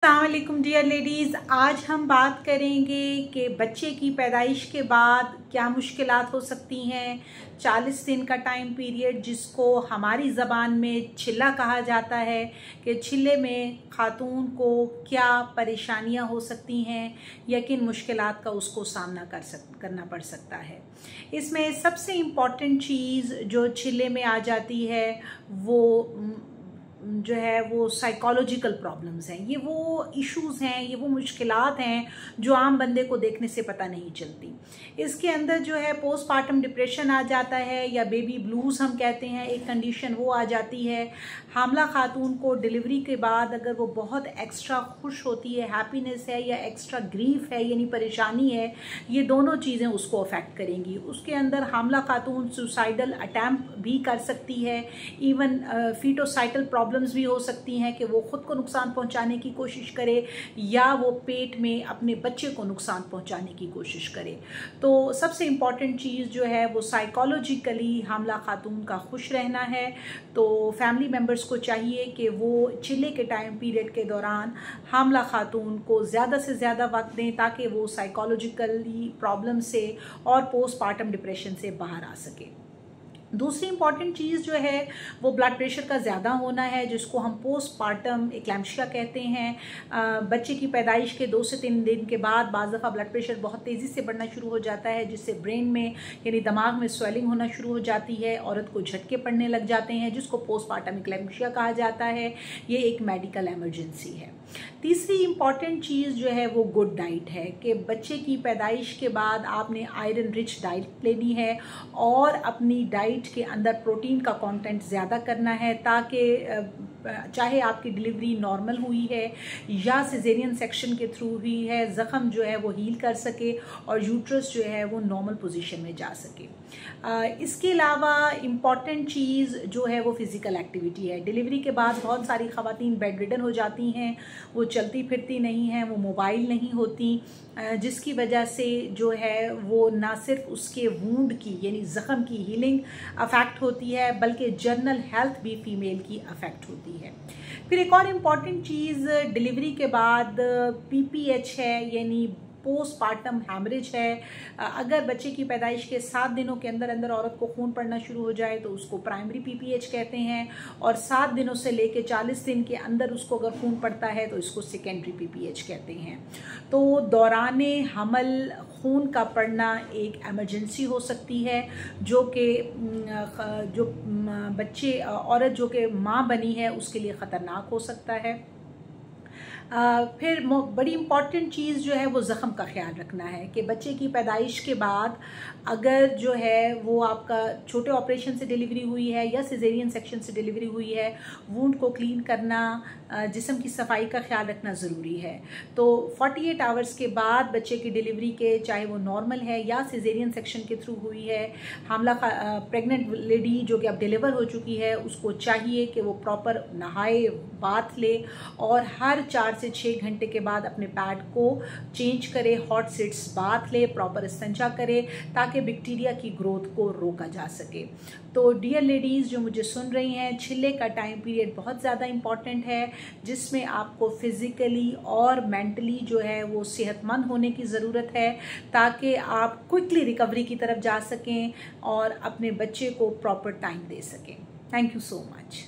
अस्सलामुअलैकुम dear ladies, आज हम बात करेंगे कि बच्चे की पैदाइश के बाद क्या मुश्किलात हो सकती हैं। 40 दिन का टाइम पीरियड, जिसको हमारी ज़बान में छिल्ला कहा जाता है, कि छिल्ले में खातून को क्या परेशानियां हो सकती हैं या किन मुश्किलात का उसको सामना करना पड़ सकता है। इसमें सबसे इम्पॉर्टेंट चीज़ जो छिल्ले में आ जाती है वो जो है वो साइकोलॉजिकल प्रॉब्लम्स हैं। ये वो इश्यूज़ हैं, ये वो मुश्किलात हैं जो आम बंदे को देखने से पता नहीं चलती। इसके अंदर जो है पोस्टपार्टम डिप्रेशन आ जाता है, या बेबी ब्लूज़ हम कहते हैं, एक कंडीशन वो आ जाती है। हामला खातून को डिलीवरी के बाद अगर वो बहुत एक्स्ट्रा खुश होती है, हैप्पीनेस है, या एक्स्ट्रा ग्रीफ है यानी परेशानी है, ये दोनों चीज़ें उसको अफेक्ट करेंगी। उसके अंदर हामला खातून सुसाइडल अटैम्प्ट भी कर सकती है। इवन फीटोसाइटल प्रॉब्लम्स भी हो सकती हैं कि वो ख़ुद को नुकसान पहुंचाने की कोशिश करे या वो पेट में अपने बच्चे को नुकसान पहुंचाने की कोशिश करे। तो सबसे इम्पॉर्टेंट चीज़ जो है वो साइकोलॉजिकली हामला खातून का खुश रहना है। तो फैमिली मेम्बर्स को चाहिए कि वो छिल्ले के टाइम पीरियड के दौरान हामला खातून को ज़्यादा से ज़्यादा वक्त दें, ताकि वो साइकोलॉजिकली प्रॉब्लम से और पोस्टपार्टम डिप्रेशन से बाहर आ सके। दूसरी इंपॉर्टेंट चीज़ जो है वो ब्लड प्रेशर का ज़्यादा होना है, जिसको हम पोस्टपार्टम एक्लैम्पशिया कहते हैं। बच्चे की पैदाइश के 2 से 3 दिन के बाद बाज़ दफ़ा ब्लड प्रेशर बहुत तेज़ी से बढ़ना शुरू हो जाता है, जिससे ब्रेन में यानी दिमाग में स्वेलिंग होना शुरू हो जाती है। औरत को झटके पड़ने लग जाते हैं, जिसको पोस्टपार्टम एक्लैम्पशिया कहा जाता है। ये एक मेडिकल एमरजेंसी है। तीसरी इम्पॉर्टेंट चीज़ जो है वो गुड डाइट है, कि बच्चे की पैदाइश के बाद आपने आयरन रिच डाइट लेनी है और अपनी डाइट के अंदर प्रोटीन का कंटेंट ज़्यादा करना है, ताकि चाहे आपकी डिलीवरी नॉर्मल हुई है या सिजेरियन सेक्शन के थ्रू हुई है, ज़ख़म जो है वो हील कर सके और यूट्रस जो है वो नॉर्मल पोजीशन में जा सके। इसके अलावा इम्पॉर्टेंट चीज़ जो है वो फ़िज़िकल एक्टिविटी है। डिलीवरी के बाद बहुत सारी ख़वातीन बेड रिडन हो जाती हैं, वो चलती फिरती नहीं हैं, वो मोबाइल नहीं होती, जिसकी वजह से जो है वो ना सिर्फ उसके वूंड की यानी ज़ख़म की हीलिंग अफेक्ट होती है, बल्कि जनरल हेल्थ भी फीमेल की अफेक्ट होती है। फिर एक और इम्पॉर्टेंट चीज़ डिलीवरी के बाद PPH है, यानी पोस्टपार्टम हैमरेज है। अगर बच्चे की पैदाइश के 7 दिनों के अंदर अंदर औरत को खून पड़ना शुरू हो जाए तो उसको प्राइमरी PPH कहते हैं, और 7 दिनों से लेकर 40 दिन के अंदर उसको अगर खून पड़ता है तो इसको सेकेंडरी PPH कहते हैं। तो दौराने हमल खून का पड़ना एक एमरजेंसी हो सकती है, जो कि जो बच्चे औरत जो कि माँ बनी है उसके लिए ख़तरनाक हो सकता है। फिर बड़ी इम्पॉर्टेंट चीज़ जो है वो ज़ख़म का ख्याल रखना है, कि बच्चे की पैदाइश के बाद अगर जो है वो आपका छोटे ऑपरेशन से डिलीवरी हुई है या सिजेरियन सेक्शन से डिलीवरी हुई है, वूंड को क्लीन करना, जिस्म की सफाई का ख्याल रखना ज़रूरी है। तो 48 आवर्स के बाद बच्चे की डिलीवरी के, चाहे वो नॉर्मल है या सिजेरियन सेक्शन के थ्रू हुई है, हामला प्रेग्नेंट लेडी जो कि अब डिलीवर हो चुकी है, उसको चाहिए कि वो प्रॉपर नहाए, बाथ ले और हर 4 से 6 घंटे के बाद अपने पैड को चेंज करे, हॉट सीट्स बाथ ले, प्रॉपर इस्तिंजा करे, ताकि बैक्टीरिया की ग्रोथ को रोका जा सके। तो डियर लेडीज़ जो मुझे सुन रही हैं, छिल्ले का टाइम पीरियड बहुत ज़्यादा इम्पॉर्टेंट है, जिसमें आपको फिज़िकली और मेंटली जो है वो सेहतमंद होने की ज़रूरत है, ताकि आप क्विकली रिकवरी की तरफ जा सकें और अपने बच्चे को प्रॉपर टाइम दे सकें। Thank you so much.